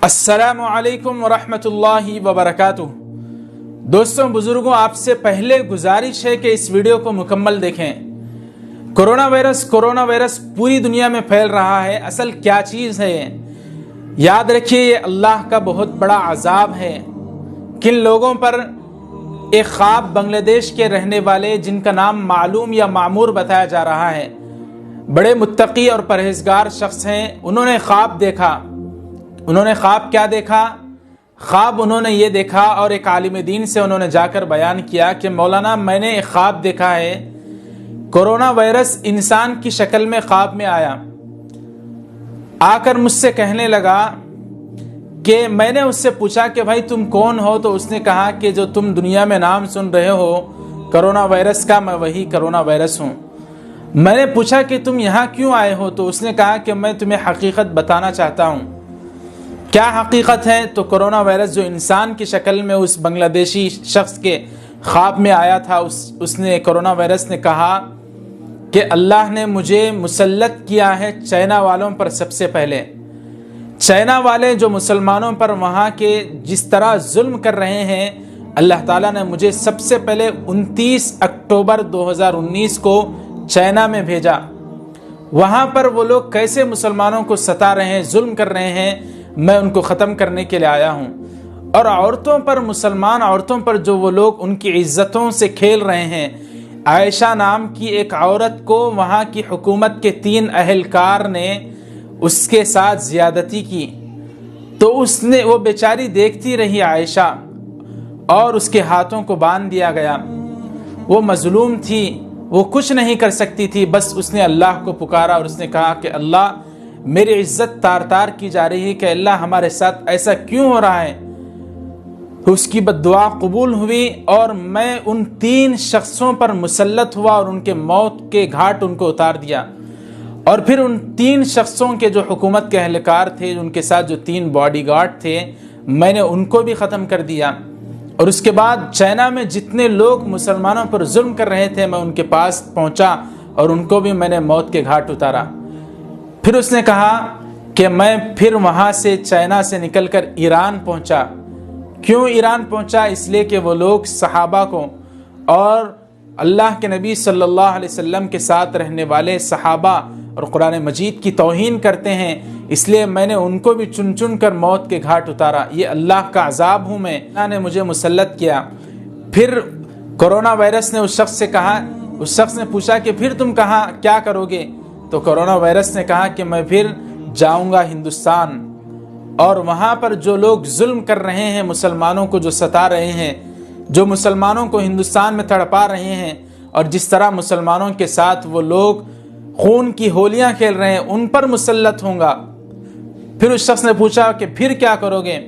السلام علیکم ورحمۃ اللہ وبرکاتہ۔ دوستوں بزرگوں، آپ سے پہلے گزارش ہے کہ اس ویڈیو کو مکمل دیکھیں۔ کورونا وائرس پوری دنیا میں پھیل رہا ہے۔ اصل کیا چیز ہے یہ؟ یاد رکھیے، یہ اللہ کا بہت بڑا عذاب ہے۔ کن لوگوں پر؟ ایک خواب بنگلہ دیش کے رہنے والے جن کا نام معلوم یا معمور بتایا جا رہا ہے، بڑے متقی اور پرہیزگار شخص ہیں۔ انہوں نے خواب دیکھا۔ انہوں نے خواب کیا دیکھا؟ خواب انہوں نے یہ دیکھا اور ایک عالم دین سے انہوں نے جا کر بیان کیا کہ مولانا، میں نے ایک خواب دیکھا ہے، کورونا وائرس انسان کی شکل میں خواب میں آیا، آ کر مجھ سے کہنے لگا کہ میں نے اس سے پوچھا کہ بھائی تم کون ہو؟ تو اس نے کہا کہ جو تم دنیا میں نام سن رہے ہو کورونا وائرس کا، میں وہی کورونا وائرس ہوں۔ میں نے پوچھا کہ تم یہاں کیوں آئے ہو؟ تو اس نے کہا کہ میں تمہیں حقیقت بتانا چاہتا ہوں۔ کیا حقیقت ہے؟ تو کورونا وائرس جو انسان کی شکل میں اس بنگلہ دیشی شخص کے خواب میں آیا تھا، اس نے کورونا وائرس نے کہا کہ اللہ نے مجھے مسلط کیا ہے چائنا والوں پر۔ سب سے پہلے چائنا والے جو مسلمانوں پر وہاں کے جس طرح ظلم کر رہے ہیں، اللہ تعالیٰ نے مجھے سب سے پہلے 29 اکتوبر 2019 کو چائنا میں بھیجا۔ وہاں پر وہ لوگ کیسے مسلمانوں کو ستا رہے ہیں، ظلم کر رہے ہیں، میں ان کو ختم کرنے کے لیے آیا ہوں۔ اور عورتوں پر، مسلمان عورتوں پر جو وہ لوگ ان کی عزتوں سے کھیل رہے ہیں، عائشہ نام کی ایک عورت کو وہاں کی حکومت کے 3 اہلکار نے اس کے ساتھ زیادتی کی، تو وہ بیچاری دیکھتی رہی عائشہ، اور اس کے ہاتھوں کو باندھ دیا گیا۔ وہ مظلوم تھی، وہ کچھ نہیں کر سکتی تھی، بس اس نے اللہ کو پکارا اور اس نے کہا کہ اللہ، میری عزت تار تار کی جا رہی ہے کہ اللہ ہمارے ساتھ ایسا کیوں ہو رہا ہے؟ اس کی بد دعا قبول ہوئی اور میں ان 3 شخصوں پر مسلط ہوا اور ان کے موت کے گھاٹ ان کو اتار دیا۔ اور پھر ان 3 شخصوں کے جو حکومت کے اہلکار تھے، ان کے ساتھ جو 3 باڈی گارڈ تھے، میں نے ان کو بھی ختم کر دیا۔ اور اس کے بعد چائنا میں جتنے لوگ مسلمانوں پر ظلم کر رہے تھے، میں ان کے پاس پہنچا اور ان کو بھی میں نے موت کے گھاٹ اتارا۔ پھر اس نے کہا کہ میں پھر وہاں سے چائنا سے نکل کر ایران پہنچا۔ کیوں ایران پہنچا؟ اس لیے کہ وہ لوگ صحابہ کو اور اللہ کے نبی صلی اللہ علیہ وسلم کے ساتھ رہنے والے صحابہ اور قرآن مجید کی توہین کرتے ہیں، اس لیے میں نے ان کو بھی چن چن کر موت کے گھاٹ اتارا۔ یہ اللہ کا عذاب ہوں میں، اللہ نے مجھے مسلط کیا۔ پھر کورونا وائرس نے اس شخص سے کہا، اس شخص نے پوچھا کہ پھر تم کہاں کیا کرو گے؟ تو کورونا وائرس نے کہا کہ میں پھر جاؤں گا ہندوستان، اور وہاں پر جو لوگ ظلم کر رہے ہیں، مسلمانوں کو جو ستا رہے ہیں، جو مسلمانوں کو ہندوستان میں تڑپا رہے ہیں، اور جس طرح مسلمانوں کے ساتھ وہ لوگ خون کی ہولیاں کھیل رہے ہیں، ان پر مسلط ہوں گا۔ پھر اس شخص نے پوچھا کہ پھر کیا کرو گے؟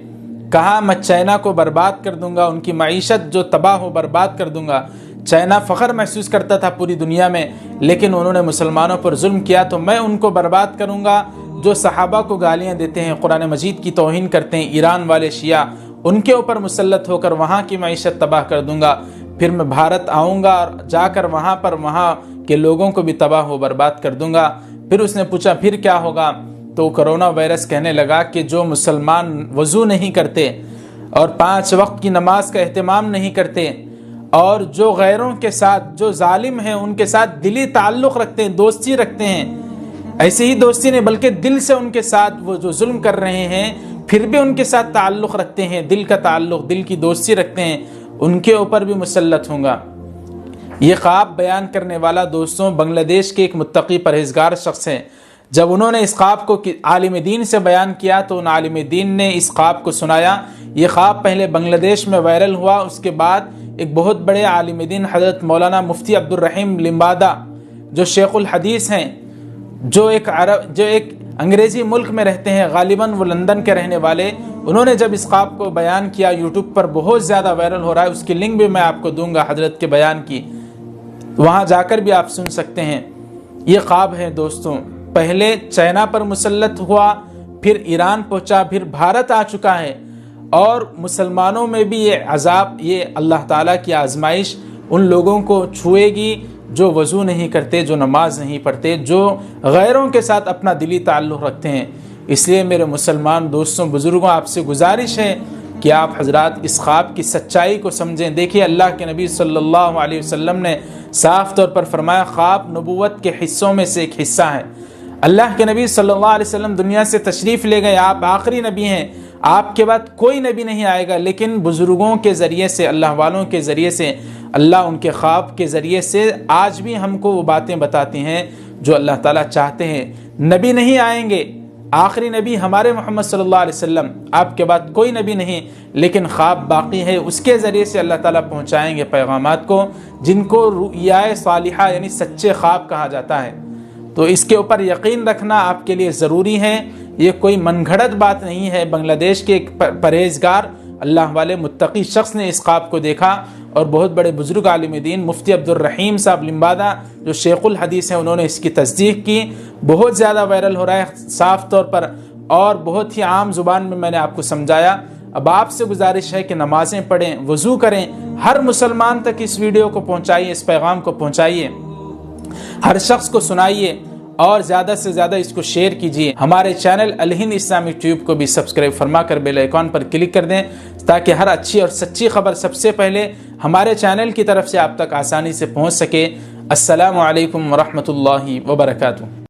کہا میں چائنا کو برباد کر دوں گا، ان کی معیشت جو تباہ ہو برباد کر دوں گا۔ چائنا فخر محسوس کرتا تھا پوری دنیا میں، لیکن انہوں نے مسلمانوں پر ظلم کیا تو میں ان کو برباد کروں گا۔ جو صحابہ کو گالیاں دیتے ہیں، قرآن مجید کی توہین کرتے ہیں، ایران والے شیعہ، ان کے اوپر مسلط ہو کر وہاں کی معیشت تباہ کر دوں گا۔ پھر میں بھارت آؤں گا اور جا کر وہاں کے لوگوں کو بھی تباہ و برباد کر دوں گا۔ پھر اس نے پوچھا پھر کیا ہوگا؟ تو کورونا وائرس کہنے لگا کہ جو مسلمان وضو نہیں کرتے اور 5 وقت کی نماز کا اہتمام نہیں کرتے، اور جو غیروں کے ساتھ، جو ظالم ہیں، ان کے ساتھ دلی تعلق رکھتے ہیں، دوستی رکھتے ہیں، ایسے ہی دوستی نہیں بلکہ دل سے ان کے ساتھ وہ جو ظلم کر رہے ہیں پھر بھی ان کے ساتھ تعلق رکھتے ہیں، دل کا تعلق، دل کی دوستی رکھتے ہیں، ان کے اوپر بھی مسلط ہوں گا۔ یہ خواب بیان کرنے والا دوستوں بنگلہ دیش کے ایک متقی پرہیزگار شخص ہیں۔ جب انہوں نے اس خواب کو عالم دین سے بیان کیا تو ان عالم دین نے اس خواب کو سنایا۔ یہ خواب پہلے بنگلہ دیش میں وائرل ہوا، اس کے بعد ایک بہت بڑے عالم دین حضرت مولانا مفتی عبد الرحیم لمبادہ، جو شیخ الحدیث ہیں، جو ایک انگریزی ملک میں رہتے ہیں، غالباً وہ لندن کے رہنے والے، انہوں نے جب اس خواب کو بیان کیا، یوٹیوب پر بہت زیادہ وائرل ہو رہا ہے، اس کی لنک بھی میں آپ کو دوں گا حضرت کے بیان کی، وہاں جا کر بھی آپ سن سکتے ہیں۔ یہ خواب ہے دوستوں، پہلے چائنا پر مسلط ہوا، پھر ایران پہنچا، پھر بھارت آ چکا ہے، اور مسلمانوں میں بھی یہ عذاب، یہ اللہ تعالیٰ کی آزمائش ان لوگوں کو چھوئے گی جو وضو نہیں کرتے، جو نماز نہیں پڑھتے، جو غیروں کے ساتھ اپنا دلی تعلق رکھتے ہیں۔ اس لیے میرے مسلمان دوستوں بزرگوں آپ سے گزارش ہے کہ آپ حضرات اس خواب کی سچائی کو سمجھیں۔ دیکھیے اللہ کے نبی صلی اللہ علیہ وسلم نے صاف طور پر فرمایا خواب نبوت کے حصوں میں سے ایک حصہ ہے۔ اللہ کے نبی صلی اللہ علیہ وسلم دنیا سے تشریف لے گئے، آپ آخری نبی ہیں، آپ کے بعد کوئی نبی نہیں آئے گا، لیکن بزرگوں کے ذریعے سے، اللہ والوں کے ذریعے سے، اللہ ان کے خواب کے ذریعے سے آج بھی ہم کو وہ باتیں بتاتی ہیں جو اللہ تعالیٰ چاہتے ہیں۔ نبی نہیں آئیں گے، آخری نبی ہمارے محمد صلی اللہ علیہ وسلم، آپ کے بعد کوئی نبی نہیں، لیکن خواب باقی ہے، اس کے ذریعے سے اللہ تعالیٰ پہنچائیں گے پیغامات کو، جن کو رؤیا صالحہ یعنی سچے خواب کہا جاتا ہے۔ تو اس کے اوپر یقین رکھنا آپ کے لیے ضروری ہے، یہ کوئی من گھڑت بات نہیں ہے۔ بنگلہ دیش کے ایک پرہیزگار اللہ والے متقی شخص نے اس خواب کو دیکھا، اور بہت بڑے بزرگ عالم دین مفتی عبدالرحیم صاحب لمبادہ جو شیخ الحدیث ہیں، انہوں نے اس کی تصدیق کی۔ بہت زیادہ وائرل ہو رہا ہے صاف طور پر، اور بہت ہی عام زبان میں نے آپ کو سمجھایا۔ اب آپ سے گزارش ہے کہ نمازیں پڑھیں، وضو کریں، ہر مسلمان تک اس ویڈیو کو پہنچائیے، اس پیغام کو پہنچائیے، ہر شخص کو سنائیے، اور زیادہ سے زیادہ اس کو شیئر کیجیے۔ ہمارے چینل الہند اسلامک ٹیوب کو بھی سبسکرائب فرما کر بیل آئیکن پر کلک کر دیں، تاکہ ہر اچھی اور سچی خبر سب سے پہلے ہمارے چینل کی طرف سے آپ تک آسانی سے پہنچ سکے۔ السلام علیکم ورحمۃ اللہ وبرکاتہ۔